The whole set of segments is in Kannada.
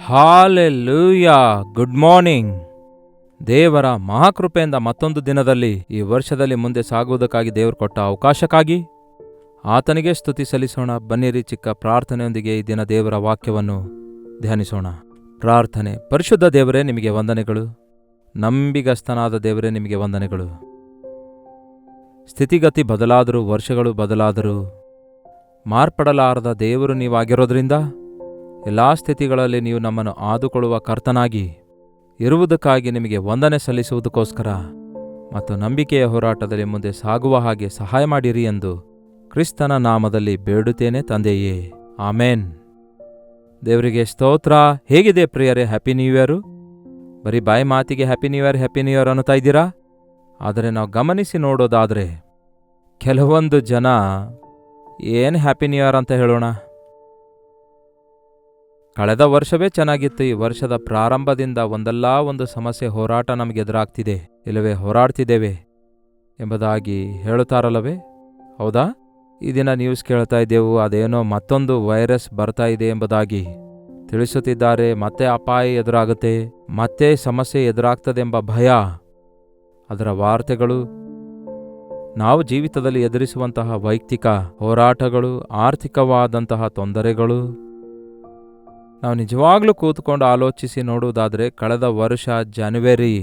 ಹಾಲೆಲೂಯಾ. Good morning. ದೇವರ ಮಹಾಕೃಪೆಯಿಂದ ಮತ್ತೊಂದು ದಿನದಲ್ಲಿ ಈ ವರ್ಷದಲ್ಲಿ ಮುಂದೆ ಸಾಗುವುದಕ್ಕಾಗಿ ದೇವರು ಕೊಟ್ಟ ಅವಕಾಶಕ್ಕಾಗಿ ಆತನಿಗೆ ಸ್ತುತಿ ಸಲ್ಲಿಸೋಣ. ಬನ್ನಿರಿ, ಚಿಕ್ಕ ಪ್ರಾರ್ಥನೆಯೊಂದಿಗೆ ಈ ದಿನ ದೇವರ ವಾಕ್ಯವನ್ನು ಧ್ಯಾನಿಸೋಣ. ಪ್ರಾರ್ಥನೆ. ಪರಿಶುದ್ಧ ದೇವರೇ, ನಿಮಗೆ ವಂದನೆಗಳು. ನಂಬಿಗಸ್ತನಾದ ದೇವರೇ, ನಿಮಗೆ ವಂದನೆಗಳು. ಸ್ಥಿತಿಗತಿ ಬದಲಾದರೂ, ವರ್ಷಗಳು ಬದಲಾದರೂ ಮಾರ್ಪಡಲಾರದ ದೇವರು ನೀವಾಗಿರೋದ್ರಿಂದ ಎಲ್ಲ ಸ್ಥಿತಿಗಳಲ್ಲಿ ನೀವು ನಮ್ಮನ್ನು ಆದುಕೊಳ್ಳುವ ಕರ್ತನಾಗಿ ಇರುವುದಕ್ಕಾಗಿ ನಿಮಗೆ ವಂದನೆ ಸಲ್ಲಿಸುವುದಕ್ಕೋಸ್ಕರ ಮತ್ತು ನಂಬಿಕೆಯ ಹೋರಾಟದಲ್ಲಿ ಮುಂದೆ ಸಾಗುವ ಹಾಗೆ ಸಹಾಯ ಮಾಡಿರಿ ಎಂದು ಕ್ರಿಸ್ತನ ನಾಮದಲ್ಲಿ ಬೇಡುತ್ತೇನೆ ತಂದೆಯೇ, ಆಮೇನ್. ದೇವರಿಗೆ ಸ್ತೋತ್ರ. ಹೇಗಿದೆ ಪ್ರಿಯರೇ? Happy new year. ಬರೀ ಬಾಯಿ ಮಾತಿಗೆ ಹ್ಯಾಪಿ ನ್ಯೂ ಇಯರ್ ಅನ್ನುತ್ತಾ ಇದ್ದೀರಾ? ಆದರೆ ನಾವು ಗಮನಿಸಿ ನೋಡೋದಾದರೆ ಕೆಲವೊಂದು ಜನ ಏನು ಹ್ಯಾಪಿ ನ್ಯೂ ಇಯರ್ ಅಂತ ಹೇಳೋಣ, ಕಳೆದ ವರ್ಷವೇ ಚೆನ್ನಾಗಿತ್ತು, ಈ ವರ್ಷದ ಪ್ರಾರಂಭದಿಂದ ಒಂದಲ್ಲ ಒಂದು ಸಮಸ್ಯೆ ಹೋರಾಟ ನಮಗೆ ಎದುರಾಗ್ತಿದೆ, ಇಲ್ಲವೇ ಹೋರಾಡ್ತಿದ್ದೇವೆ ಎಂಬುದಾಗಿ ಹೇಳುತ್ತಾರಲ್ಲವೇ? ಹೌದಾ? ಈ ದಿನ ನ್ಯೂಸ್ ಕೇಳ್ತಾ ಇದ್ದೆವು, ಅದೇನೋ ಮತ್ತೊಂದು ವೈರಸ್ ಬರ್ತಾ ಇದೆ ಎಂಬುದಾಗಿ ತಿಳಿಸುತ್ತಿದ್ದಾರೆ. ಮತ್ತೆ ಅಪಾಯ ಎದುರಾಗುತ್ತೆ, ಮತ್ತೆ ಸಮಸ್ಯೆ ಎದುರಾಗ್ತದೆಂಬ ಭಯ, ಅದರ ವಾರ್ತೆಗಳು, ನಾವು ಜೀವಿತದಲ್ಲಿ ಎದುರಿಸುವಂತಹ ವೈಯಕ್ತಿಕ ಹೋರಾಟಗಳು, ಆರ್ಥಿಕವಾದಂತಹ ತೊಂದರೆಗಳು. ನಾವು ನಿಜವಾಗ್ಲೂ ಕೂತ್ಕೊಂಡು ಆಲೋಚಿಸಿ ನೋಡುವುದಾದರೆ ಕಳೆದ ವರ್ಷ ಜನವರಿ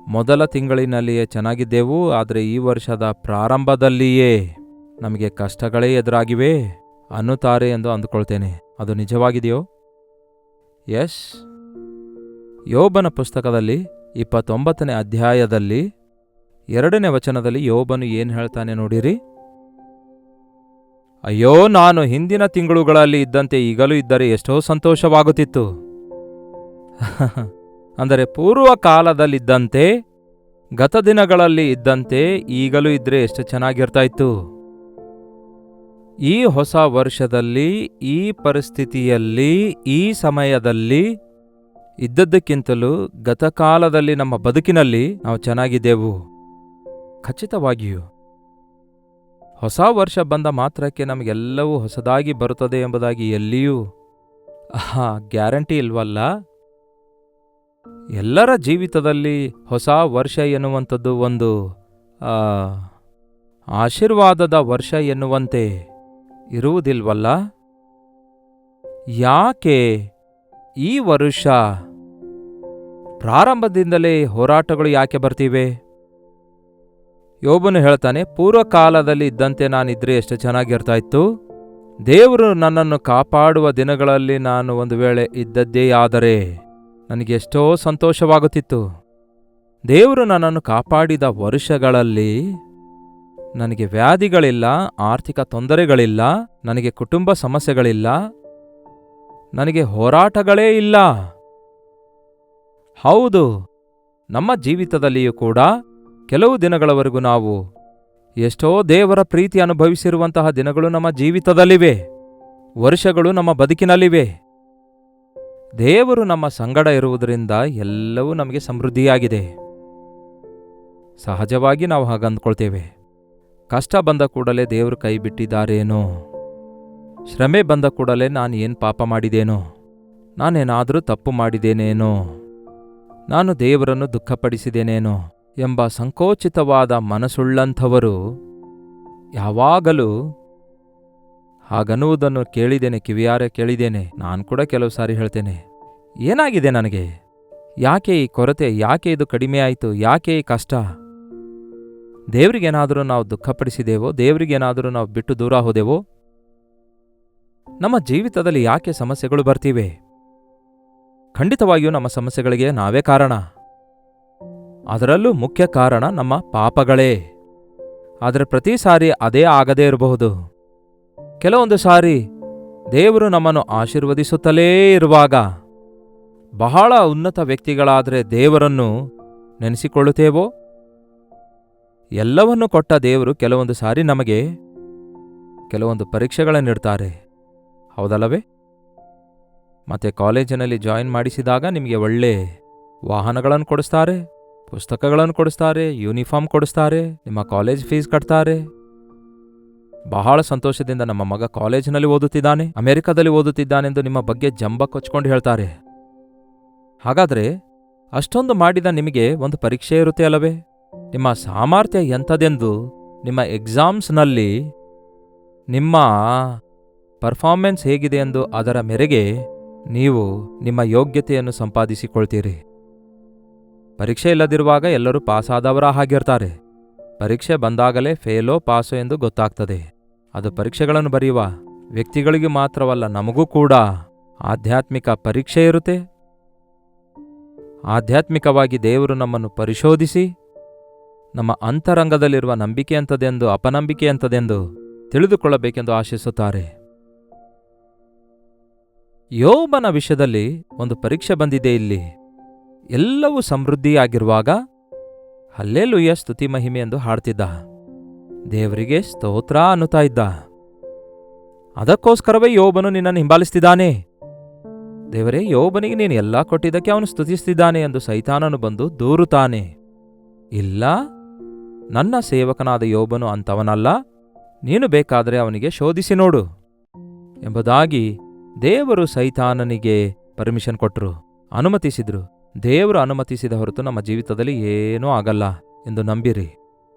ಮೊದಲ ತಿಂಗಳಿನಲ್ಲಿಯೇ ಚೆನ್ನಾಗಿದ್ದೆವು, ಆದರೆ ಈ ವರ್ಷದ ಪ್ರಾರಂಭದಲ್ಲಿಯೇ ನಮಗೆ ಕಷ್ಟಗಳೇ ಎದುರಾಗಿವೆ ಅನ್ನುತ್ತಾರೆ ಎಂದು ಅಂದುಕೊಳ್ತೇನೆ. ಅದು ನಿಜವಾಗಿದೆಯೋ? ಎಸ್. ಯೋಬನ ಪುಸ್ತಕದಲ್ಲಿ 29ನೇ ಅಧ್ಯಾಯದಲ್ಲಿ 2ನೇ ವಚನದಲ್ಲಿ ಯೋಬನು ಏನು ಹೇಳ್ತಾನೆ ನೋಡಿರಿ. ಅಯ್ಯೋ, ನಾನು ಹಿಂದಿನ ತಿಂಗಳುಗಳಲ್ಲಿ ಇದ್ದಂತೆ ಈಗಲೂ ಇದ್ದರೆ ಎಷ್ಟೋ ಸಂತೋಷವಾಗುತ್ತಿತ್ತು. ಅಂದರೆ ಪೂರ್ವ ಕಾಲದಲ್ಲಿದ್ದಂತೆ, ಗತ ದಿನಗಳಲ್ಲಿ ಇದ್ದಂತೆ ಈಗಲೂ ಇದ್ರೆ ಎಷ್ಟು ಚೆನ್ನಾಗಿರ್ತಾ ಇತ್ತು. ಈ ಹೊಸ ವರ್ಷದಲ್ಲಿ, ಈ ಪರಿಸ್ಥಿತಿಯಲ್ಲಿ, ಈ ಸಮಯದಲ್ಲಿ ಇದ್ದದ್ದಕ್ಕಿಂತಲೂ ಗತಕಾಲದಲ್ಲಿ ನಮ್ಮ ಬದುಕಿನಲ್ಲಿ ನಾವು ಚೆನ್ನಾಗಿದ್ದೆವು. ಖಚಿತವಾಗಿಯೂ ಹೊಸ ವರ್ಷ ಬಂದ ಮಾತ್ರಕ್ಕೆ ನಮಗೆಲ್ಲವೂ ಹೊಸದಾಗಿ ಬರುತ್ತದೆ ಎಂಬುದಾಗಿ ಎಲ್ಲಿಯೂ ಗ್ಯಾರಂಟಿ ಇಲ್ವಲ್ಲ. ಎಲ್ಲರ ಜೀವಿತದಲ್ಲಿ ಹೊಸ ವರ್ಷ ಎನ್ನುವಂಥದ್ದು ಒಂದು ಆಶೀರ್ವಾದದ ವರ್ಷ ಎನ್ನುವಂತೆ ಇರುವುದಿಲ್ವಲ್ಲ. ಯಾಕೆ ಈ ವರ್ಷ ಪ್ರಾರಂಭದಿಂದಲೇ ಹೋರಾಟಗಳು ಯಾಕೆ ಬರ್ತಿವೆ? ಯೋಬನು ಹೇಳ್ತಾನೆ, ಪೂರ್ವಕಾಲದಲ್ಲಿ ಇದ್ದಂತೆ ನಾನಿದ್ರೆ ಎಷ್ಟು ಚೆನ್ನಾಗಿರ್ತಾ ಇತ್ತು. ದೇವರು ನನ್ನನ್ನು ಕಾಪಾಡುವ ದಿನಗಳಲ್ಲಿ ನಾನು ಒಂದು ವೇಳೆ ಇದ್ದದ್ದೇ ಆದರೆ ನನಗೆ ಎಷ್ಟೋ ಸಂತೋಷವಾಗುತ್ತಿತ್ತು. ದೇವರು ನನ್ನನ್ನು ಕಾಪಾಡಿದ ವರ್ಷಗಳಲ್ಲಿ ನನಗೆ ವ್ಯಾಧಿಗಳಿಲ್ಲ, ಆರ್ಥಿಕ ತೊಂದರೆಗಳಿಲ್ಲ, ನನಗೆ ಕುಟುಂಬ ಸಮಸ್ಯೆಗಳಿಲ್ಲ, ನನಗೆ ಹೋರಾಟಗಳೇ ಇಲ್ಲ. ಹೌದು, ನಮ್ಮ ಜೀವಿತದಲ್ಲಿಯೂ ಕೂಡ ಕೆಲವು ದಿನಗಳವರೆಗೂ ನಾವು ಎಷ್ಟೋ ದೇವರ ಪ್ರೀತಿ ಅನುಭವಿಸಿರುವಂತಹ ದಿನಗಳು ನಮ್ಮ ಜೀವಿತದಲ್ಲಿವೆ, ವರ್ಷಗಳು ನಮ್ಮ ಬದುಕಿನಲ್ಲಿವೆ. ದೇವರು ನಮ್ಮ ಸಂಗಡ ಇರುವುದರಿಂದ ಎಲ್ಲವೂ ನಮಗೆ ಸಮೃದ್ಧಿಯಾಗಿದೆ. ಸಹಜವಾಗಿ ನಾವು ಹಾಗಂದ್ಕೊಳ್ತೇವೆ. ಕಷ್ಟ ಬಂದ ಕೂಡಲೇ ದೇವರು ಕೈ ಬಿಟ್ಟಿದ್ದಾರೇನೋ, ಶ್ರಮೆ ಬಂದ ಕೂಡಲೇ ನಾನು ಏನು ಪಾಪ ಮಾಡಿದೇನೋ, ನಾನೇನಾದರೂ ತಪ್ಪು ಮಾಡಿದ್ದೇನೇನೋ, ನಾನು ದೇವರನ್ನು ದುಃಖಪಡಿಸಿದ್ದೇನೇನೋ ಎಂಬ ಸಂಕೋಚಿತವಾದ ಮನಸ್ಸುಳ್ಳಂಥವರು ಯಾವಾಗಲೂ ಹಾಗನ್ನುವುದನ್ನು ಕೇಳಿದ್ದೇನೆ, ಕಿವಿಯಾರೆ ಕೇಳಿದ್ದೇನೆ. ನಾನು ಕೂಡ ಕೆಲವು ಸಾರಿ ಹೇಳ್ತೇನೆ, ಏನಾಗಿದೆ ನನಗೆ? ಯಾಕೆ ಈ ಕೊರತೆ? ಯಾಕೆ ಇದು ಕಡಿಮೆ ಆಯಿತು? ಯಾಕೆ ಈ ಕಷ್ಟ? ದೇವರಿಗೇನಾದರೂ ನಾವು ದುಃಖಪಡಿಸಿದೇವೋ? ದೇವರಿಗೇನಾದರೂ ನಾವು ಬಿಟ್ಟು ದೂರ ಹೋದೆವೋ? ನಮ್ಮ ಜೀವಿತದಲ್ಲಿ ಯಾಕೆ ಸಮಸ್ಯೆಗಳು ಬರ್ತಿವೆ? ಖಂಡಿತವಾಗಿಯೂ ನಮ್ಮ ಸಮಸ್ಯೆಗಳಿಗೆ ನಾವೇ ಕಾರಣ. ಅದರಲ್ಲೂ ಮುಖ್ಯ ಕಾರಣ ನಮ್ಮ ಪಾಪಗಳೇ. ಆದರೆ ಪ್ರತಿ ಸಾರಿ ಅದೇ ಆಗದೇ ಇರಬಹುದು. ಕೆಲವೊಂದು ಸಾರಿ ದೇವರು ನಮ್ಮನ್ನು ಆಶೀರ್ವದಿಸುತ್ತಲೇ ಇರುವಾಗ, ಬಹಳ ಉನ್ನತ ವ್ಯಕ್ತಿಗಳಾದರೆ ದೇವರನ್ನು ನೆನೆಸಿಕೊಳ್ಳುತ್ತೇವೋ? ಎಲ್ಲವನ್ನೂ ಕೊಟ್ಟ ದೇವರು ಕೆಲವೊಂದು ಸಾರಿ ನಮಗೆ ಕೆಲವೊಂದು ಪರೀಕ್ಷೆಗಳನ್ನಿಡ್ತಾರೆ, ಹೌದಲ್ಲವೇ? ಮತ್ತೆ ಕಾಲೇಜಿನಲ್ಲಿ ಜಾಯಿನ್ ಮಾಡಿಸಿದಾಗ ನಿಮಗೆ ಒಳ್ಳೆ ವಾಹನಗಳನ್ನು ಕೊಡಿಸ್ತಾರೆ, ಪುಸ್ತಕಗಳನ್ನು ಕೊಡಿಸ್ತಾರೆ, ಯೂನಿಫಾರ್ಮ್ ಕೊಡಿಸ್ತಾರೆ, ನಿಮ್ಮ ಕಾಲೇಜ್ ಫೀಸ್ ಕಟ್ತಾರೆ. ಬಹಳ ಸಂತೋಷದಿಂದ ನಮ್ಮ ಮಗ ಕಾಲೇಜಿನಲ್ಲಿ ಓದುತ್ತಿದ್ದಾನೆ, ಅಮೆರಿಕದಲ್ಲಿ ಓದುತ್ತಿದ್ದಾನೆಂದು ನಿಮ್ಮ ಬಗ್ಗೆ ಜಂಬ ಕೊಚ್ಕೊಂಡು ಹೇಳ್ತಾರೆ. ಹಾಗಾದರೆ ಅಷ್ಟೊಂದು ಮಾಡಿದ ನಿಮಗೆ ಒಂದು ಪರೀಕ್ಷೆ ಇರುತ್ತೆ ಅಲ್ಲವೇ? ನಿಮ್ಮ ಸಾಮರ್ಥ್ಯ ಎಂಥದೆಂದು ನಿಮ್ಮ ಎಕ್ಸಾಮ್ಸ್ನಲ್ಲಿ ನಿಮ್ಮ ಪರ್ಫಾರ್ಮೆನ್ಸ್ ಹೇಗಿದೆ ಎಂದು ಅದರ ಮೇರೆಗೆ ನೀವು ನಿಮ್ಮ ಯೋಗ್ಯತೆಯನ್ನು ಸಂಪಾದಿಸಿಕೊಳ್ತೀರಿ. ಪರೀಕ್ಷೆ ಇಲ್ಲದಿರುವಾಗ ಎಲ್ಲರೂ ಪಾಸಾದವರ ಹಾಗಿರ್ತಾರೆ. ಪರೀಕ್ಷೆ ಬಂದಾಗಲೇ ಫೇಲೋ ಪಾಸೋ ಎಂದು ಗೊತ್ತಾಗ್ತದೆ. ಅದು ಪರೀಕ್ಷೆಗಳನ್ನು ಬರೆಯುವ ವ್ಯಕ್ತಿಗಳಿಗೆ ಮಾತ್ರವಲ್ಲ, ನಮಗೂ ಕೂಡ ಆಧ್ಯಾತ್ಮಿಕ ಪರೀಕ್ಷೆ ಇರುತ್ತೆ. ಆಧ್ಯಾತ್ಮಿಕವಾಗಿ ದೇವರು ನಮ್ಮನ್ನು ಪರಿಶೋಧಿಸಿ ನಮ್ಮ ಅಂತರಂಗದಲ್ಲಿರುವ ನಂಬಿಕೆ ಎಂಥದೆಂದು ಅಪನಂಬಿಕೆ ಎಂಥದೆಂದು ತಿಳಿದುಕೊಳ್ಳಬೇಕೆಂದು ಆಶಿಸುತ್ತಾರೆ. ಯೋಬನ ವಿಷಯದಲ್ಲಿ ಒಂದು ಪರೀಕ್ಷೆ ಬಂದಿದೆ. ಇಲ್ಲಿ ಎಲ್ಲವೂ ಸಮೃದ್ಧಿಯಾಗಿರುವಾಗ ಹಲ್ಲೆಲೂಯಾ ಸ್ತುತಿ ಮಹಿಮೆ ಎಂದು ಹಾಡ್ತಿದ್ದ, ದೇವರಿಗೆ ಸ್ತೋತ್ರ ಅನ್ನುತ್ತಾ ಇದ್ದ. ಅದಕ್ಕೋಸ್ಕರವೇ ಯೋಬನು ನಿನ್ನನ್ನು ಹಿಂಬಾಲಿಸ್ತಿದ್ದಾನೆ. ದೇವರೇ, ಯೋಬನಿಗೆ ನೀನು ಎಲ್ಲ ಕೊಟ್ಟಿದ್ದಕ್ಕೆ ಅವನು ಸ್ತುತಿಸ್ತಿದ್ದಾನೆ ಎಂದು ಸೈತಾನನು ಬಂದು ದೂರುತ್ತಾನೆ. ಇಲ್ಲ, ನನ್ನ ಸೇವಕನಾದ ಯೋಬನು ಅಂಥವನಲ್ಲ, ನೀನು ಬೇಕಾದರೆ ಅವನಿಗೆ ಶೋಧಿಸಿ ನೋಡು ಎಂಬುದಾಗಿ ದೇವರು ಸೈತಾನನಿಗೆ ಪರ್ಮಿಷನ್ ಕೊಟ್ಟರು, ಅನುಮತಿಸಿದ್ರು. ದೇವರು ಅನುಮತಿಸಿದ ಹೊರತು ನಮ್ಮ ಜೀವಿತದಲ್ಲಿ ಏನೂ ಆಗಲ್ಲ ಎಂದು ನಂಬಿರಿ.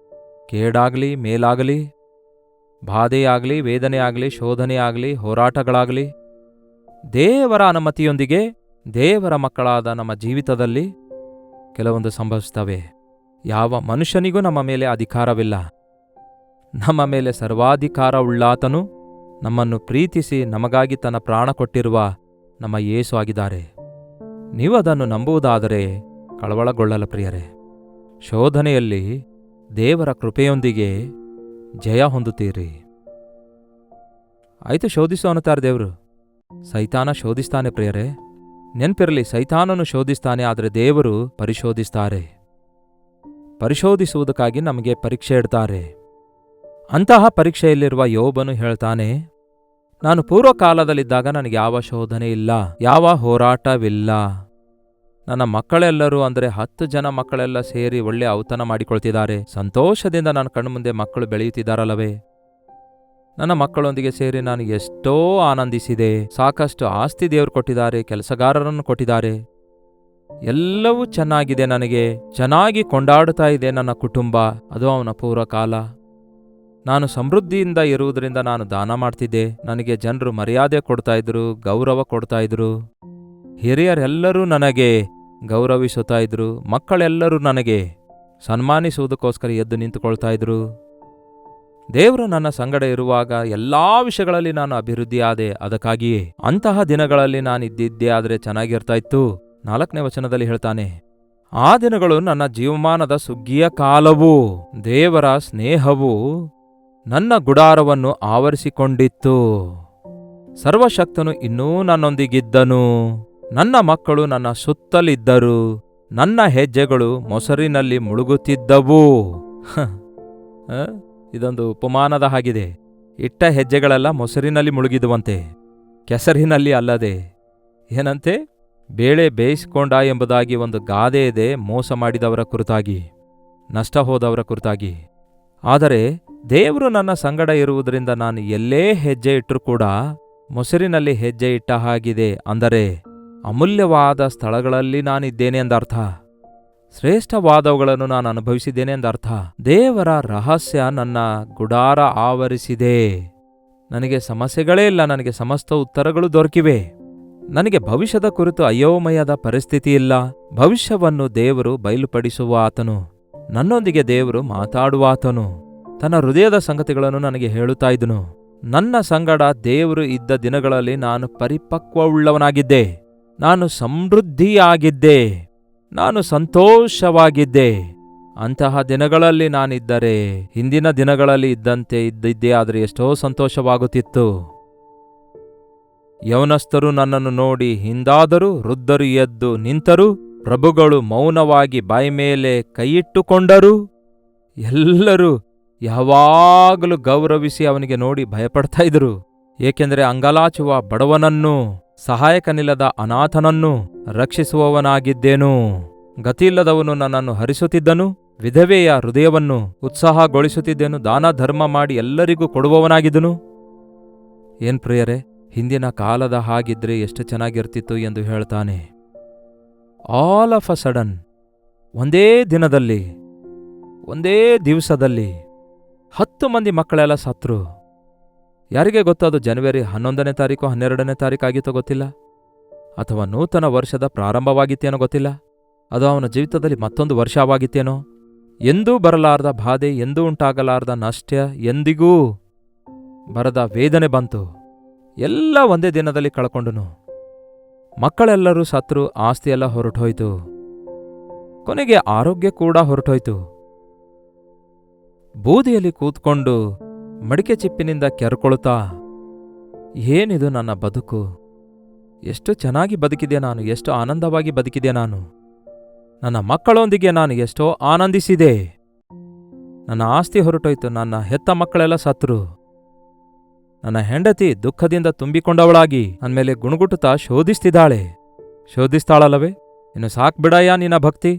ಕೇಡಾಗಲಿ ಮೇಲಾಗಲಿ, ಬಾಧೆಯಾಗಲಿ ವೇದನೆಯಾಗಲಿ ಶೋಧನೆಯಾಗಲಿ ಹೋರಾಟಗಳಾಗಲಿ ದೇವರ ಅನುಮತಿಯೊಂದಿಗೆ ದೇವರ ಮಕ್ಕಳಾದ ನಮ್ಮ ಜೀವಿತದಲ್ಲಿ ಕೆಲವೊಂದು ಸಂಭವಿಸ್ತವೆ. ಯಾವ ಮನುಷ್ಯನಿಗೂ ನಮ್ಮ ಮೇಲೆ ಅಧಿಕಾರವಿಲ್ಲ. ನಮ್ಮ ಮೇಲೆ ಸರ್ವಾಧಿಕಾರವುಳ್ಳಾತನು ನಮ್ಮನ್ನು ಪ್ರೀತಿಸಿ ನಮಗಾಗಿ ತನ್ನ ಪ್ರಾಣ ಕೊಟ್ಟಿರುವ ನಮ್ಮ ಯೇಸು ಆಗಿದ್ದಾರೆ. ನೀವು ಅದನ್ನು ನಂಬುವುದಾದರೆ ಕಳವಳಗೊಳ್ಳಲ ಪ್ರಿಯರೇ. ಶೋಧನೆಯಲ್ಲಿ ದೇವರ ಕೃಪೆಯೊಂದಿಗೆ ಜಯ ಹೊಂದುತ್ತೀರಿ. ಆಯಿತು, ಶೋಧಿಸು ಅನ್ನುತ್ತಾರೆ ದೇವರು. ಸೈತಾನ ಶೋಧಿಸ್ತಾನೆ ಪ್ರಿಯರೇ. ನೆನಪಿರಲಿ, ಸೈತಾನನು ಶೋಧಿಸ್ತಾನೆ, ಆದರೆ ದೇವರು ಪರಿಶೋಧಿಸ್ತಾರೆ. ಪರಿಶೋಧಿಸುವುದಕ್ಕಾಗಿ ನಮಗೆ ಪರೀಕ್ಷೆ ಇಡ್ತಾರೆ. ಅಂತಹ ಪರೀಕ್ಷೆಯಲ್ಲಿರುವ ಯೋಬನು ಹೇಳ್ತಾನೆ, ನಾನು ಪೂರ್ವಕಾಲದಲ್ಲಿದ್ದಾಗ ನನಗೆ ಯಾವ ಶೋಧನೆ ಇಲ್ಲ, ಯಾವ ಹೋರಾಟವಿಲ್ಲ. ನನ್ನ ಮಕ್ಕಳೆಲ್ಲರೂ ಅಂದರೆ 10 ಜನ ಮಕ್ಕಳೆಲ್ಲ ಸೇರಿ ಒಳ್ಳೆ ಔತಣ ಮಾಡಿಕೊಳ್ತಿದ್ದಾರೆ. ಸಂತೋಷದಿಂದ ನನ್ನ ಕಣ್ಣು ಮುಂದೆ ಮಕ್ಕಳು ಬೆಳೆಯುತ್ತಿದ್ದಾರಲ್ಲವೇ. ನನ್ನ ಮಕ್ಕಳೊಂದಿಗೆ ಸೇರಿ ನಾನು ಎಷ್ಟೋ ಆನಂದಿಸಿದೆ. ಸಾಕಷ್ಟು ಆಸ್ತಿ ದೇವರು ಕೊಟ್ಟಿದ್ದಾರೆ, ಕೆಲಸಗಾರರನ್ನು ಕೊಟ್ಟಿದ್ದಾರೆ. ಎಲ್ಲವೂ ಚೆನ್ನಾಗಿದೆ, ನನಗೆ ಚೆನ್ನಾಗಿ ಕೊಂಡಾಡುತ್ತಾ ಇದೆ ನನ್ನ ಕುಟುಂಬ. ಅದು ಅವನ ಪೂರ್ವಕಾಲ. ನಾನು ಸಮೃದ್ಧಿಯಿಂದ ಇರುವುದರಿಂದ ನಾನು ದಾನ ಮಾಡ್ತಿದ್ದೆ. ನನಗೆ ಜನರು ಮರ್ಯಾದೆ ಕೊಡ್ತಾ ಇದ್ರು, ಗೌರವ ಕೊಡ್ತಾ ಇದ್ರು. ಹಿರಿಯರೆಲ್ಲರೂ ನನಗೆ ಗೌರವಿಸುತ್ತಾ ಇದ್ರು. ಮಕ್ಕಳೆಲ್ಲರೂ ನನಗೆ ಸನ್ಮಾನಿಸುವುದಕ್ಕೋಸ್ಕರ ಎದ್ದು ನಿಂತುಕೊಳ್ತಾ ಇದ್ರು. ದೇವರು ನನ್ನ ಸಂಗಡ ಇರುವಾಗ ಎಲ್ಲಾ ವಿಷಯಗಳಲ್ಲಿ ನಾನು ಅಭಿವೃದ್ಧಿಯಾದೆ. ಅದಕ್ಕಾಗಿಯೇ ಅಂತಹ ದಿನಗಳಲ್ಲಿ ನಾನಿದ್ದಿದ್ದೆ ಆದರೆ ಚೆನ್ನಾಗಿರ್ತಾ ಇತ್ತು. 4ನೇ ವಚನದಲ್ಲಿ ಹೇಳ್ತಾನೆ, ಆ ದಿನಗಳು ನನ್ನ ಜೀವಮಾನದ ಸುಗ್ಗಿಯ ಕಾಲವು. ದೇವರ ಸ್ನೇಹವು ನನ್ನ ಗುಡಾರವನ್ನು ಆವರಿಸಿಕೊಂಡಿತ್ತು. ಸರ್ವಶಕ್ತನು ಇನ್ನೂ ನನ್ನೊಂದಿಗಿದ್ದನು. ನನ್ನ ಮಕ್ಕಳು ನನ್ನ ಸುತ್ತಲಿದ್ದರು. ನನ್ನ ಹೆಜ್ಜೆಗಳು ಮೊಸರಿನಲ್ಲಿ ಮುಳುಗುತ್ತಿದ್ದವು. ಇದೊಂದು ಉಪಮಾನದ ಹಾಗಿದೆ. ಇಟ್ಟ ಹೆಜ್ಜೆಗಳೆಲ್ಲ ಮೊಸರಿನಲ್ಲಿ ಮುಳುಗಿದುವಂತೆ, ಕೆಸರಿನಲ್ಲಿ ಅಲ್ಲದೆ. ಏನಂತೆ? ಬೇಳೆ ಬೇಯಿಸಿಕೊಂಡ ಎಂಬುದಾಗಿ ಒಂದು ಗಾದೆ ಇದೆ, ಮೋಸ ಮಾಡಿದವರ ಕುರಿತಾಗಿ, ನಷ್ಟ ಹೋದವರ ಕುರಿತಾಗಿ. ಆದರೆ ದೇವರು ನನ್ನ ಸಂಗಡ ಇರುವುದರಿಂದ ನಾನು ಎಲ್ಲೇ ಹೆಜ್ಜೆ ಇಟ್ಟರೂ ಕೂಡ ಮೊಸರಿನಲ್ಲಿ ಹೆಜ್ಜೆ ಇಟ್ಟ ಹಾಗಿದೆ. ಅಂದರೆ ಅಮೂಲ್ಯವಾದ ಸ್ಥಳಗಳಲ್ಲಿ ನಾನಿದ್ದೇನೆ ಎಂದರ್ಥ. ಶ್ರೇಷ್ಠವಾದವುಗಳನ್ನು ನಾನು ಅನುಭವಿಸಿದ್ದೇನೆ ಎಂದರ್ಥ. ದೇವರ ರಹಸ್ಯ ನನ್ನ ಗುಡಾರ ಆವರಿಸಿದೆ. ನನಗೆ ಸಮಸ್ಯೆಗಳೇ ಇಲ್ಲ, ನನಗೆ ಸಮಸ್ತ ಉತ್ತರಗಳು ದೊರಕಿವೆ. ನನಗೆ ಭವಿಷ್ಯದ ಕುರಿತು ಅಯೋಮಯದ ಪರಿಸ್ಥಿತಿ ಇಲ್ಲ. ಭವಿಷ್ಯವನ್ನು ದೇವರು ಬಯಲುಪಡಿಸುವ ಆತನು. ನನ್ನೊಂದಿಗೆ ದೇವರು ಮಾತಾಡುವ ಆತನು. ತನ್ನ ಹೃದಯದ ಸಂಗತಿಗಳನ್ನು ನನಗೆ ಹೇಳುತ್ತಾ ಇದ್ದನು. ನನ್ನ ಸಂಗಡ ದೇವರು ಇದ್ದ ದಿನಗಳಲ್ಲಿ ನಾನು ಪರಿಪಕ್ವವುಳ್ಳವನಾಗಿದ್ದೆ. ನಾನು ಸಮೃದ್ಧಿಯಾಗಿದ್ದೆ. ನಾನು ಸಂತೋಷವಾಗಿದ್ದೆ. ಅಂತಹ ದಿನಗಳಲ್ಲಿ ನಾನಿದ್ದರೆ ಹಿಂದಿನ ದಿನಗಳಲ್ಲಿ ಇದ್ದಂತೆ ಇದ್ದಿದ್ದೇ ಆದರೆ ಎಷ್ಟೋ ಸಂತೋಷವಾಗುತ್ತಿತ್ತು. ಯೌವನಸ್ಥರು ನನ್ನನ್ನು ನೋಡಿ ಹಿಂದಾದರೂ, ವೃದ್ಧರು ಎದ್ದು ನಿಂತರು, ಪ್ರಭುಗಳು ಮೌನವಾಗಿ ಬಾಯಿ ಮೇಲೆ ಕೈಯಿಟ್ಟುಕೊಂಡರು. ಎಲ್ಲರೂ ಯಾವಾಗಲೂ ಗೌರವಿಸಿ ಅವನಿಗೆ ನೋಡಿ ಭಯಪಡ್ತಾ ಇದ್ರು. ಏಕೆಂದರೆ ಅಂಗಲಾಚುವ ಬಡವನನ್ನು, ಸಹಾಯಕನಿಲ್ಲದ ಅನಾಥನನ್ನು ರಕ್ಷಿಸುವವನಾಗಿದ್ದೇನು. ಗತಿಯಿಲ್ಲದವನು ನನ್ನನ್ನು ಹರಿಸುತ್ತಿದ್ದನು. ವಿಧವೆಯ ಹೃದಯವನ್ನು ಉತ್ಸಾಹಗೊಳಿಸುತ್ತಿದ್ದೆನು, ದಾನ ಧರ್ಮ ಮಾಡಿ ಎಲ್ಲರಿಗೂ ಕೊಡುವವನಾಗಿದ್ದನು. ಏನ್ ಪ್ರಿಯರೇ, ಹಿಂದಿನ ಕಾಲದ ಹಾಗಿದ್ರೆ ಎಷ್ಟು ಚೆನ್ನಾಗಿರ್ತಿತ್ತು ಎಂದು ಹೇಳ್ತಾನೆ. ಆಲ್ ಆಫ್ ಅ ಸಡನ್, ಒಂದೇ ದಿನದಲ್ಲಿ, ಒಂದೇ ದಿವಸದಲ್ಲಿ 10 ಮಂದಿ ಮಕ್ಕಳೆಲ್ಲ ಸತ್ರು. ಯಾರಿಗೆ ಗೊತ್ತದು ಜನವರಿ 11ನೇ ತಾರೀಕು 12ನೇ ತಾರೀಕು ಆಗಿತ್ತೋ ಗೊತ್ತಿಲ್ಲ, ಅಥವಾ ನೂತನ ವರ್ಷದ ಪ್ರಾರಂಭವಾಗಿತ್ತೇನೋ ಗೊತ್ತಿಲ್ಲ, ಅದು ಅವನ ಜೀವಿತದಲ್ಲಿ ಮತ್ತೊಂದು ವರ್ಷವಾಗಿತ್ತೇನೋ. ಎಂದೂ ಬರಲಾರ್ದ ಬಾಧೆ, ಎಂದೂ ಉಂಟಾಗಲಾರ್ದ ನಷ್ಟ, ಎಂದಿಗೂ ಬರದ ವೇದನೆ ಬಂತು. ಎಲ್ಲ ಒಂದೇ ದಿನದಲ್ಲಿ ಕಳ್ಕೊಂಡನು. ಮಕ್ಕಳೆಲ್ಲರೂ ಸತ್ರು, ಆಸ್ತಿಯೆಲ್ಲ ಹೊರಟೋಯ್ತು, ಕೊನೆಗೆ ಆರೋಗ್ಯ ಕೂಡ ಹೊರಟೋಯ್ತು. ಬೂದಿಯಲ್ಲಿ ಕೂತ್ಕೊಂಡು ಮಡಿಕೆ ಚಿಪ್ಪಿನಿಂದ ಕೆರ್ಕೊಳ್ತಾ, ಏನಿದು ನನ್ನ ಬದುಕು, ಎಷ್ಟು ಚೆನ್ನಾಗಿ ಬದುಕಿದೆ ನಾನು, ಎಷ್ಟು ಆನಂದವಾಗಿ ಬದುಕಿದೆ ನಾನು, ನನ್ನ ಮಕ್ಕಳೊಂದಿಗೆ ನಾನು ಎಷ್ಟೋ ಆನಂದಿಸಿದೆ, ನನ್ನ ಆಸ್ತಿ ಹೊರಟೋಯ್ತು, ನನ್ನ ಹೆತ್ತ ಮಕ್ಕಳೆಲ್ಲ ಸತ್ರು, ನನ್ನ ಹೆಂಡತಿ ದುಃಖದಿಂದ ತುಂಬಿಕೊಂಡವಳಾಗಿ ನನ್ಮೇಲೆ ಗುಣಗುಟ್ಟುತ್ತಾ ಶೋಧಿಸ್ತಾಳಲ್ಲವೇ, ಇನ್ನು ಸಾಕ್ಬಿಡಯ್ಯ ನಿನ್ನ ಭಕ್ತಿ,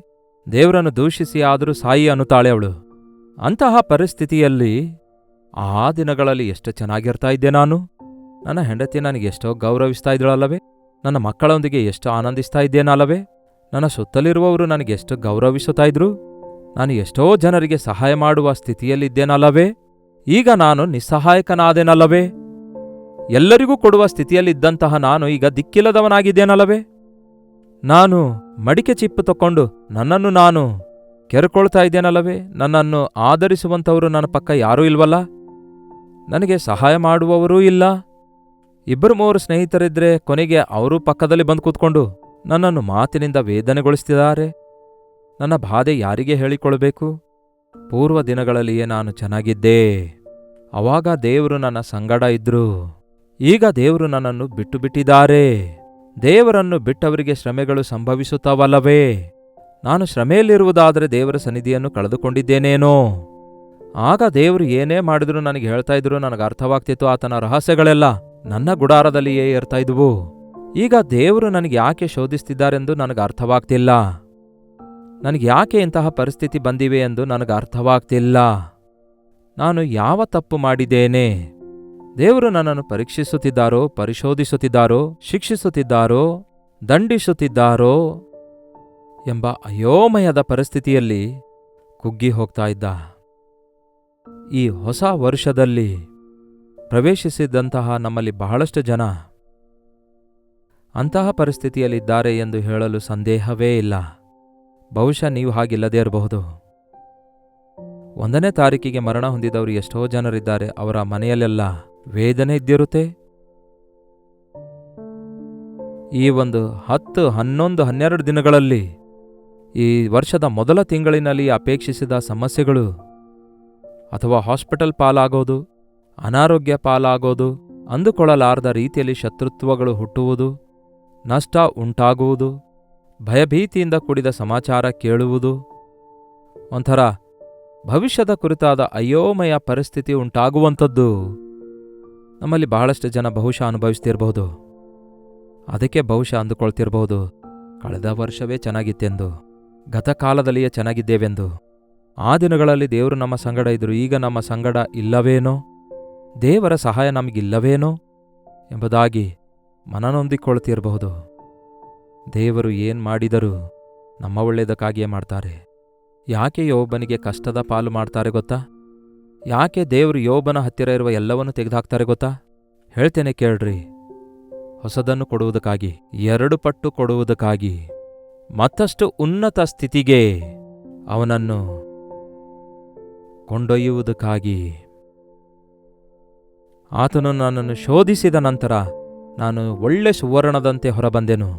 ದೇವರನ್ನು ದೂಷಿಸಿ ಆದರೂ ಸಾಯಿ ಅನ್ನುತ್ತಾಳೆ ಅವಳು. ಅಂತಹ ಪರಿಸ್ಥಿತಿಯಲ್ಲಿ ಆ ದಿನಗಳಲ್ಲಿ ಎಷ್ಟು ಚೆನ್ನಾಗಿರ್ತಾ ಇದ್ದೆ ನಾನು. ನನ್ನ ಹೆಂಡತಿ ನನಗೆ ಎಷ್ಟೋ ಗೌರವಿಸ್ತಾ ಇದ್ದಳಲ್ಲವೇ, ನನ್ನ ಮಕ್ಕಳೊಂದಿಗೆ ಎಷ್ಟು ಆನಂದಿಸ್ತಾ ಇದ್ದೇನಲ್ಲವೇ, ನನ್ನ ಸುತ್ತಲಿರುವವರು ನನಗೆಷ್ಟು ಗೌರವಿಸುತ್ತಾ ಇದ್ರು, ನಾನು ಎಷ್ಟೋ ಜನರಿಗೆ ಸಹಾಯ ಮಾಡುವ ಸ್ಥಿತಿಯಲ್ಲಿದ್ದೇನಲ್ಲವೇ. ಈಗ ನಾನು ನಿಸ್ಸಹಾಯಕನಾದೇನಲ್ಲವೇ, ಎಲ್ಲರಿಗೂ ಕೊಡುವ ಸ್ಥಿತಿಯಲ್ಲಿದ್ದಂತಹ ನಾನು ಈಗ ದಿಕ್ಕಿಲ್ಲದವನಾಗಿದ್ದೇನಲ್ಲವೇ. ನಾನು ಮಡಿಕೆ ಚಿಪ್ಪು ತಕ್ಕೊಂಡು ನನ್ನನ್ನು ನಾನು ಕೆರ್ಕೊಳ್ತಾ ಇದ್ದೇನಲ್ಲವೇ, ನನ್ನನ್ನು ಆಧರಿಸುವಂಥವರು ನನ್ನ ಪಕ್ಕ ಯಾರೂ ಇಲ್ವಲ್ಲ, ನನಗೆ ಸಹಾಯ ಮಾಡುವವರೂ ಇಲ್ಲ. 2-3 ಸ್ನೇಹಿತರಿದ್ರೆ ಕೊನೆಗೆ ಅವರೂ ಪಕ್ಕದಲ್ಲಿ ಬಂದು ಕೂತ್ಕೊಂಡು ನನ್ನನ್ನು ಮಾತಿನಿಂದ ವೇದನೆಗೊಳಿಸ್ತಿದ್ದಾರೆ. ನನ್ನ ಬಾಧೆ ಯಾರಿಗೆ ಹೇಳಿಕೊಳ್ಬೇಕು? ಪೂರ್ವ ದಿನಗಳಲ್ಲಿಯೇ ನಾನು ಚೆನ್ನಾಗಿದ್ದೆ, ಅವಾಗ ದೇವರು ನನ್ನ ಸಂಗಡ ಇದ್ರು. ಈಗ ದೇವರು ನನ್ನನ್ನು ಬಿಟ್ಟು ಬಿಟ್ಟಿದ್ದಾರೆ. ದೇವರನ್ನು ಬಿಟ್ಟವರಿಗೆ ಶ್ರಮೆಗಳು ಸಂಭವಿಸುತ್ತವಲ್ಲವೇ. ನಾನು ಶ್ರಮೆಯಲ್ಲಿರುವುದಾದರೆ ದೇವರ ಸನ್ನಿಧಿಯನ್ನು ಕಳೆದುಕೊಂಡಿದ್ದೇನೇನೋ. ಆಗ ದೇವರು ಏನೇ ಮಾಡಿದ್ರು ನನಗೆ ಹೇಳ್ತಾ ಇದ್ರು, ನನಗೆ ಅರ್ಥವಾಗ್ತಿತ್ತು, ಆತನ ರಹಸ್ಯಗಳೆಲ್ಲ ನನ್ನ ಗುಡಾರದಲ್ಲಿಯೇ ಇರ್ತಾ ಇದ್ವು. ಈಗ ದೇವರು ನನಗೆ ಯಾಕೆ ಶೋಧಿಸ್ತಿದ್ದಾರೆಂದು ನನಗೆ ಅರ್ಥವಾಗ್ತಿಲ್ಲ, ನನಗೆ ಯಾಕೆ ಇಂತಹ ಪರಿಸ್ಥಿತಿ ಬಂದಿವೆ ಎಂದು ನನಗೆ ಅರ್ಥವಾಗ್ತಿಲ್ಲ. ನಾನು ಯಾವ ತಪ್ಪು ಮಾಡಿದ್ದೇನೆ? ದೇವರು ನನ್ನನ್ನು ಪರೀಕ್ಷಿಸುತ್ತಿದ್ದಾರೋ, ಪರಿಶೋಧಿಸುತ್ತಿದ್ದಾರೋ, ಶಿಕ್ಷಿಸುತ್ತಿದ್ದಾರೋ, ದಂಡಿಸುತ್ತಿದ್ದಾರೋ ಎಂಬ ಅಯೋಮಯದ ಪರಿಸ್ಥಿತಿಯಲ್ಲಿ ಕುಗ್ಗಿ ಹೋಗ್ತಾ ಇದ್ದ. ಈ ಹೊಸ ವರ್ಷದಲ್ಲಿ ಪ್ರವೇಶಿಸಿದಂತಹ ನಮ್ಮಲ್ಲಿ ಬಹಳಷ್ಟು ಜನ ಅಂತಹ ಪರಿಸ್ಥಿತಿಯಲ್ಲಿದ್ದಾರೆ ಎಂದು ಹೇಳಲು ಸಂದೇಹವೇ ಇಲ್ಲ. ಬಹುಶಃ ನೀವು ಹಾಗಿಲ್ಲದೇ ಇರಬಹುದು. 1ನೇ ತಾರೀಕಿಗೆ ಮರಣ ಹೊಂದಿದವರು ಎಷ್ಟೋ ಜನರಿದ್ದಾರೆ. ಅವರ ಮನೆಯಲ್ಲೆಲ್ಲ ವೇದನೆ ಇದ್ದಿರುತ್ತೆ. ಈ ಒಂದು 10, 11, 12 ದಿನಗಳಲ್ಲಿ, ಈ ವರ್ಷದ ಮೊದಲ ತಿಂಗಳಿನಲ್ಲಿ ಅಪೇಕ್ಷಿಸಿದ ಸಮಸ್ಯೆಗಳು ಅಥವಾ ಹಾಸ್ಪಿಟಲ್ ಪಾಲಾಗೋದು, ಅನಾರೋಗ್ಯ ಪಾಲಾಗೋದು, ಅಂದುಕೊಳ್ಳಲಾರದ ರೀತಿಯಲ್ಲಿ ಶತ್ರುತ್ವಗಳು ಹುಟ್ಟುವುದು, ನಷ್ಟ ಉಂಟಾಗುವುದು, ಭಯಭೀತಿಯಿಂದ ಕೂಡಿದ ಸಮಾಚಾರ ಕೇಳುವುದು, ಒಂಥರ ಭವಿಷ್ಯದ ಕುರಿತಾದ ಅಯೋಮಯ ಪರಿಸ್ಥಿತಿ ಉಂಟಾಗುವಂಥದ್ದು ನಮ್ಮಲ್ಲಿ ಬಹಳಷ್ಟು ಜನ ಬಹುಶಃ ಅನುಭವಿಸ್ತಿರಬಹುದು. ಅದಕ್ಕೆ ಬಹುಶಃ ಅಂದುಕೊಳ್ತಿರಬಹುದು, ಕಳೆದ ವರ್ಷವೇ ಚೆನ್ನಾಗಿತ್ತೆಂದು, ಗತಕಾಲದಲ್ಲಿಯೇ ಚೆನ್ನಾಗಿದ್ದೇವೆಂದು. ಆ ದಿನಗಳಲ್ಲಿ ದೇವರು ನಮ್ಮ ಸಂಗಡ ಇದ್ರು, ಈಗ ನಮ್ಮ ಸಂಗಡ ಇಲ್ಲವೇನೋ, ದೇವರ ಸಹಾಯ ನಮಗಿಲ್ಲವೇನೋ ಎಂಬುದಾಗಿ ಮನನೊಂದಿಕೊಳ್ತಿರಬಹುದು. ದೇವರು ಏನ್ ಮಾಡಿದರೂ ನಮ್ಮ ಒಳ್ಳೆಯದಕ್ಕಾಗಿಯೇ ಮಾಡ್ತಾರೆ. ಯಾಕೆ ಯೋಬನಿಗೆ ಕಷ್ಟದ ಪಾಲು ಮಾಡ್ತಾರೆ ಗೊತ್ತಾ? ಯಾಕೆ ದೇವರು ಯೋಬನ ಹತ್ತಿರ ಇರುವ ಎಲ್ಲವನ್ನೂ ತೆಗೆದುಹಾಕ್ತಾರೆ ಗೊತ್ತಾ? ಹೇಳ್ತೇನೆ ಕೇಳ್ರಿ. ಹೊಸದನ್ನು ಕೊಡುವುದಕ್ಕಾಗಿ, 2 ಪಟ್ಟು ಕೊಡುವುದಕ್ಕಾಗಿ, ಮತ್ತಷ್ಟು ಉನ್ನತ ಸ್ಥಿತಿಗೆ ಅವನನ್ನು ಕೊಂಡೊಯ್ಯುವುದಕ್ಕಾಗಿ. ಆತನು ನನ್ನನ್ನು ಶೋಧಿಸಿದ ನಂತರ ನಾನು ಒಳ್ಳೆ ಸುವರ್ಣದಂತೆ ಹೊರಬಂದೆನು.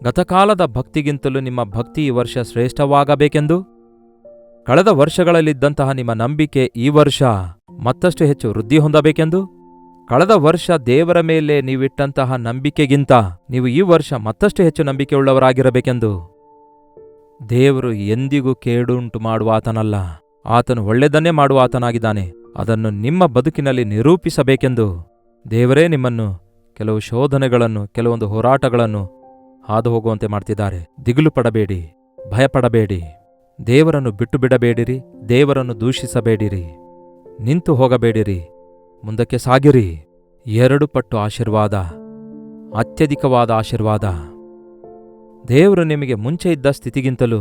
ಗತಕಾಲದ ಭಕ್ತಿಗಿಂತಲೂ ನಿಮ್ಮ ಭಕ್ತಿ ಈ ವರ್ಷ ಶ್ರೇಷ್ಠವಾಗಬೇಕೆಂದು, ಕಳೆದ ವರ್ಷಗಳಲ್ಲಿದ್ದಂತಹ ನಿಮ್ಮ ನಂಬಿಕೆ ಈ ವರ್ಷ ಮತ್ತಷ್ಟು ಹೆಚ್ಚು ವೃದ್ಧಿ ಹೊಂದಬೇಕೆಂದು, ಕಳೆದ ವರ್ಷ ದೇವರ ಮೇಲೆ ನೀವಿಟ್ಟಂತಹ ನಂಬಿಕೆಗಿಂತ ನೀವು ಈ ವರ್ಷ ಮತ್ತಷ್ಟು ಹೆಚ್ಚು ನಂಬಿಕೆಯುಳ್ಳವರಾಗಿರಬೇಕೆಂದು. ದೇವರು ಎಂದಿಗೂ ಕೇಡುಂಟು ಮಾಡುವ ಆತನಲ್ಲ, ಆತನು ಒಳ್ಳೆಯದನ್ನೇ ಮಾಡುವ ಆತನಾಗಿದ್ದಾನೆ. ಅದನ್ನು ನಿಮ್ಮ ಬದುಕಿನಲ್ಲಿ ನಿರೂಪಿಸಬೇಕೆಂದು ದೇವರೇ ನಿಮ್ಮನ್ನು ಕೆಲವು ಶೋಧನೆಗಳನ್ನು, ಕೆಲವೊಂದು ಹೋರಾಟಗಳನ್ನು ಹಾದು ಹೋಗುವಂತೆ ಮಾಡ್ತಿದ್ದಾರೆ. ದಿಗಿಲು ಪಡಬೇಡಿ, ಭಯಪಡಬೇಡಿ. ದೇವರನ್ನು ಬಿಟ್ಟು ಬಿಡಬೇಡಿರಿ, ದೇವರನ್ನು ದೂಷಿಸಬೇಡಿರಿ, ನಿಂತು ಹೋಗಬೇಡಿರಿ, ಮುಂದಕ್ಕೆ ಸಾಗಿರಿ. 2 ಪಟ್ಟು ಆಶೀರ್ವಾದ, ಅತ್ಯಧಿಕವಾದ ಆಶೀರ್ವಾದ. ದೇವರು ನಿಮಗೆ ಮುಂಚೆ ಇದ್ದ ಸ್ಥಿತಿಗಿಂತಲೂ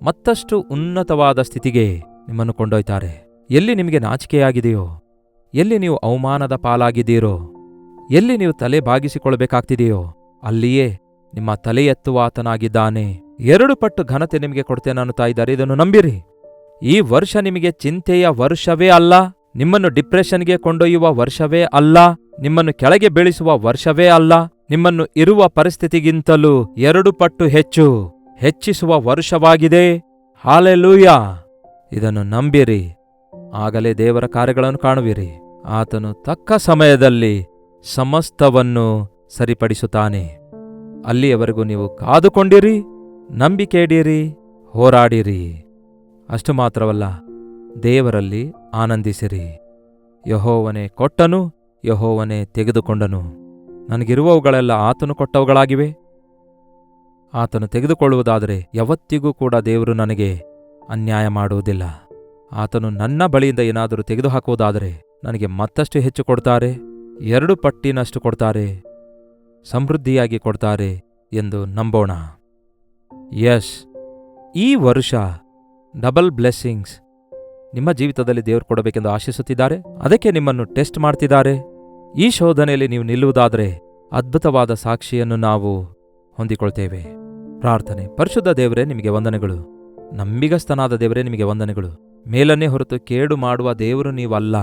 ಮತ್ತಷ್ಟು ಉನ್ನತವಾದ ಸ್ಥಿತಿಗೆ ನಿಮ್ಮನ್ನು ಕೊಂಡೊಯ್ತಾರೆ. ಎಲ್ಲಿ ನಿಮಗೆ ನಾಚಿಕೆಯಾಗಿದೆಯೋ, ಎಲ್ಲಿ ನೀವು ಅವಮಾನದ ಪಾಲಾಗಿದ್ದೀರೋ, ಎಲ್ಲಿ ನೀವು ತಲೆ ಬಾಗಿಸಿಕೊಳ್ಳಬೇಕಾಗ್ತಿದೆಯೋ, ಅಲ್ಲಿಯೇ ನಿಮ್ಮ ತಲೆ ಎತ್ತುವ ಆತನಾಗಿದ್ದಾನೆ. 2 ಪಟ್ಟು ಘನತೆ ನಿಮಗೆ ಕೊಡ್ತೇನೆ ಅನ್ನುತ್ತಾ ಇದ್ದಾರೆ. ಇದನ್ನು ನಂಬಿರಿ. ಈ ವರ್ಷ ನಿಮಗೆ ಚಿಂತೆಯ ವರ್ಷವೇ ಅಲ್ಲ, ನಿಮ್ಮನ್ನು ಡಿಪ್ರೆಷನ್ಗೆ ಕೊಂಡೊಯ್ಯುವ ವರ್ಷವೇ ಅಲ್ಲ, ನಿಮ್ಮನ್ನು ಕೆಳಗೆ ಬೀಳಿಸುವ ವರ್ಷವೇ ಅಲ್ಲ, ನಿಮ್ಮನ್ನು ಇರುವ ಪರಿಸ್ಥಿತಿಗಿಂತಲೂ 2 ಪಟ್ಟು ಹೆಚ್ಚಿಸುವ ವರ್ಷವಾಗಿದೆ. ಹಾಲೆಲೂಯಾ! ಇದನ್ನು ನಂಬಿರಿ, ಆಗಲೇ ದೇವರ ಕಾರ್ಯಗಳನ್ನು ಕಾಣುವಿರಿ. ಆತನು ತಕ್ಕ ಸಮಯದಲ್ಲಿ ಸಮಸ್ತವನ್ನು ಸರಿಪಡಿಸುತ್ತಾನೆ. ಅಲ್ಲಿಯವರೆಗೂ ನೀವು ಕಾದುಕೊಂಡಿರಿ, ನಂಬಿಕೆ ಇಡಿರಿ, ಹೋರಾಡಿರಿ. ಅಷ್ಟು ಮಾತ್ರವಲ್ಲ, ದೇವರಲ್ಲಿ ಆನಂದಿಸಿರಿ. ಯೆಹೋವನೇ ಕೊಟ್ಟನು, ಯೆಹೋವನೇ ತೆಗೆದುಕೊಂಡನು. ನನಗಿರುವವುಗಳೆಲ್ಲ ಆತನು ಕೊಟ್ಟವುಗಳಾಗಿವೆ. ಆತನು ತೆಗೆದುಕೊಳ್ಳುವುದಾದರೆ ಯಾವತ್ತಿಗೂ ಕೂಡ ದೇವರು ನನಗೆ ಅನ್ಯಾಯ ಮಾಡುವುದಿಲ್ಲ. ಆತನು ನನ್ನ ಬಳಿಯಿಂದ ಏನಾದರೂ ತೆಗೆದುಹಾಕುವುದಾದರೆ ನನಗೆ ಮತ್ತಷ್ಟು ಹೆಚ್ಚು ಕೊಡ್ತಾರೆ, 2 ಪಟ್ಟಿನಷ್ಟು ಕೊಡ್ತಾರೆ, ಸಮೃದ್ಧಿಯಾಗಿ ಕೊಡ್ತಾರೆ ಎಂದು ನಂಬೋಣ. ಯಸ್, ಈ ವರ್ಷ ಡಬಲ್ ಬ್ಲೆಸ್ಸಿಂಗ್ಸ್ ನಿಮ್ಮ ಜೀವಿತದಲ್ಲಿ ದೇವರು ಕೊಡಬೇಕೆಂದು ಆಶಿಸುತ್ತಿದ್ದಾರೆ. ಅದಕ್ಕೆ ನಿಮ್ಮನ್ನು ಟೆಸ್ಟ್ ಮಾಡ್ತಿದ್ದಾರೆ. ಈ ಶೋಧನೆಯಲ್ಲಿ ನೀವು ನಿಲ್ಲುವುದಾದರೆ ಅದ್ಭುತವಾದ ಸಾಕ್ಷಿಯನ್ನು ನಾವು ಹೊಂದಿಕೊಳ್ತೇವೆ. ಪ್ರಾರ್ಥನೆ. ಪರಿಶುದ್ಧ ದೇವರೇ, ನಿಮಗೆ ವಂದನೆಗಳು. ನಂಬಿಗಸ್ತನಾದ ದೇವರೇ, ನಿಮಗೆ ವಂದನೆಗಳು. ಮೇಲನ್ನೇ ಹೊರತು ಕೇಡು ಮಾಡುವ ದೇವರು ನೀವಲ್ಲ.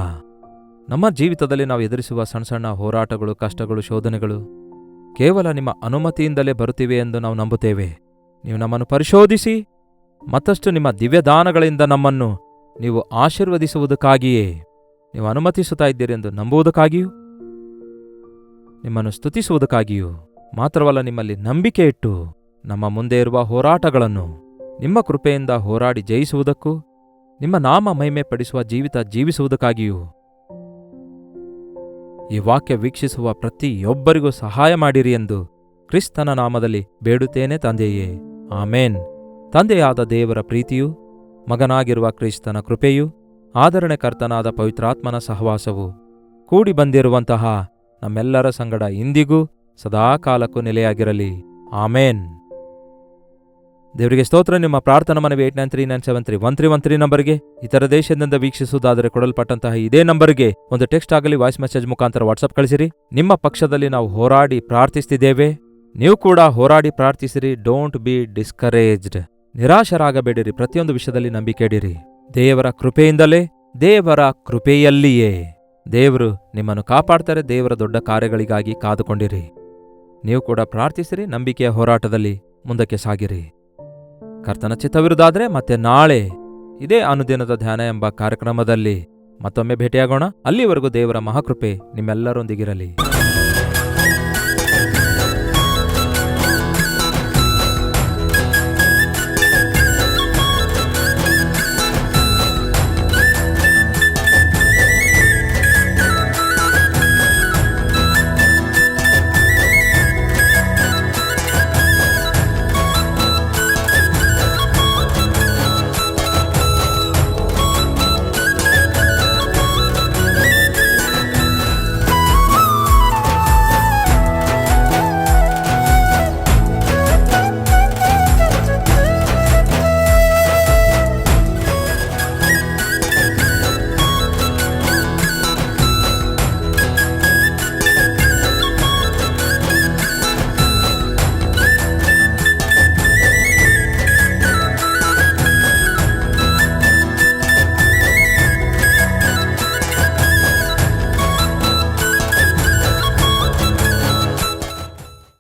ನಮ್ಮ ಜೀವಿತದಲ್ಲಿ ನಾವು ಎದುರಿಸುವ ಸಣ್ಣ ಸಣ್ಣ ಹೋರಾಟಗಳು, ಕಷ್ಟಗಳು, ಶೋಧನೆಗಳು ಕೇವಲ ನಿಮ್ಮ ಅನುಮತಿಯಿಂದಲೇ ಬರುತ್ತಿವೆ ಎಂದು ನಾವು ನಂಬುತ್ತೇವೆ. ನೀವು ನಮ್ಮನ್ನು ಪರಿಶೋಧಿಸಿ ಮತ್ತಷ್ಟು ನಿಮ್ಮ ದಿವ್ಯದಾನಗಳಿಂದ ನಮ್ಮನ್ನು ನೀವು ಆಶೀರ್ವದಿಸುವುದಕ್ಕಾಗಿಯೇ ನೀವು ಅನುಮತಿಸುತ್ತಾ ಇದ್ದೀರಿ ಎಂದು ನಂಬುವುದಕ್ಕಾಗಿಯೂ, ನಿಮ್ಮನ್ನು ಸ್ತುತಿಸುವುದಕ್ಕಾಗಿಯೂ ಮಾತ್ರವಲ್ಲ, ನಿಮ್ಮಲ್ಲಿ ನಂಬಿಕೆ ಇಟ್ಟು ನಮ್ಮ ಮುಂದೆ ಇರುವ ಹೋರಾಟಗಳನ್ನು ನಿಮ್ಮ ಕೃಪೆಯಿಂದ ಹೋರಾಡಿ ಜಯಿಸುವುದಕ್ಕೂ, ನಿಮ್ಮ ನಾಮ ಮಹಿಮೆ ಪಡಿಸುವ ಜೀವಿತ ಜೀವಿಸುವುದಕ್ಕಾಗಿಯೂ ಈ ವಾಕ್ಯ ವೀಕ್ಷಿಸುವ ಪ್ರತಿಯೊಬ್ಬರಿಗೂ ಸಹಾಯ ಮಾಡಿರಿ ಎಂದು ಕ್ರಿಸ್ತನ ನಾಮದಲ್ಲಿ ಬೇಡುತ್ತೇನೆ ತಂದೆಯೇ, ಆಮೇನ್. ತಂದೆಯಾದ ದೇವರ ಪ್ರೀತಿಯೂ, ಮಗನಾಗಿರುವ ಕ್ರಿಸ್ತನ ಕೃಪೆಯೂ, ಆದರಣೆಕರ್ತನಾದ ಪವಿತ್ರಾತ್ಮನ ಸಹವಾಸವು ಕೂಡಿ ಬಂದಿರುವಂತಹ ನಮ್ಮೆಲ್ಲರ ಸಂಗಡ ಇಂದಿಗೂ ಸದಾಕಾಲಕ್ಕೂ ನೆಲೆಯಾಗಿರಲಿ. ಆಮೇನ್. ದೇವರಿಗೆ ಸ್ತೋತ್ರ. ನಿಮ್ಮ ಪ್ರಾರ್ಥನಾ ಮನವಿ 8939731313 ನಂಬರ್ಗೆ, ಇತರ ದೇಶದಿಂದ ವೀಕ್ಷಿಸುವುದಾದರೆ ಕೊಡಲ್ಪಟ್ಟಂತಹ ಇದೇ ನಂಬರ್ಗೆ ಒಂದು ಟೆಕ್ಸ್ಟ್ ಆಗಲಿ ವಾಯ್ಸ್ ಮೆಸೇಜ್ ಮುಖಾಂತರ ವಾಟ್ಸಪ್ ಕಳಿಸಿರಿ. ನಿಮ್ಮ ಪಕ್ಷದಲ್ಲಿ ನಾವು ಹೋರಾಡಿ ಪ್ರಾರ್ಥಿಸ್ತಿದ್ದೇವೆ. ನೀವು ಕೂಡ ಹೋರಾಡಿ ಪ್ರಾರ್ಥಿಸಿರಿ. Don't be discouraged. ನಿರಾಶರಾಗಬೇಡಿರಿ. ಪ್ರತಿಯೊಂದು ವಿಷಯದಲ್ಲಿ ನಂಬಿಕೆ ಇಡಿರಿ. ದೇವರ ಕೃಪೆಯಿಂದಲೇ, ದೇವರ ಕೃಪೆಯಲ್ಲಿಯೇ ದೇವರು ನಿಮ್ಮನ್ನು ಕಾಪಾಡ್ತಾರೆ. ದೇವರ ದೊಡ್ಡ ಕಾರ್ಯಗಳಿಗಾಗಿ ಕಾದುಕೊಂಡಿರಿ. ನೀವು ಕೂಡ ಪ್ರಾರ್ಥಿಸಿರಿ. ನಂಬಿಕೆಯ ಹೋರಾಟದಲ್ಲಿ ಮುಂದಕ್ಕೆ ಸಾಗಿರಿ. ಕರ್ತನ ಚಿತ್ತವಿರುವುದಾದರೆ ಮತ್ತೆ ನಾಳೆ ಇದೇ ಅನುದಿನದ ಧ್ಯಾನ ಎಂಬ ಕಾರ್ಯಕ್ರಮದಲ್ಲಿ ಮತ್ತೊಮ್ಮೆ ಭೇಟಿಯಾಗೋಣ. ಅಲ್ಲಿವರೆಗೂ ದೇವರ ಮಹಾಕೃಪೆ ನಿಮ್ಮೆಲ್ಲರೊಂದಿಗಿರಲಿ.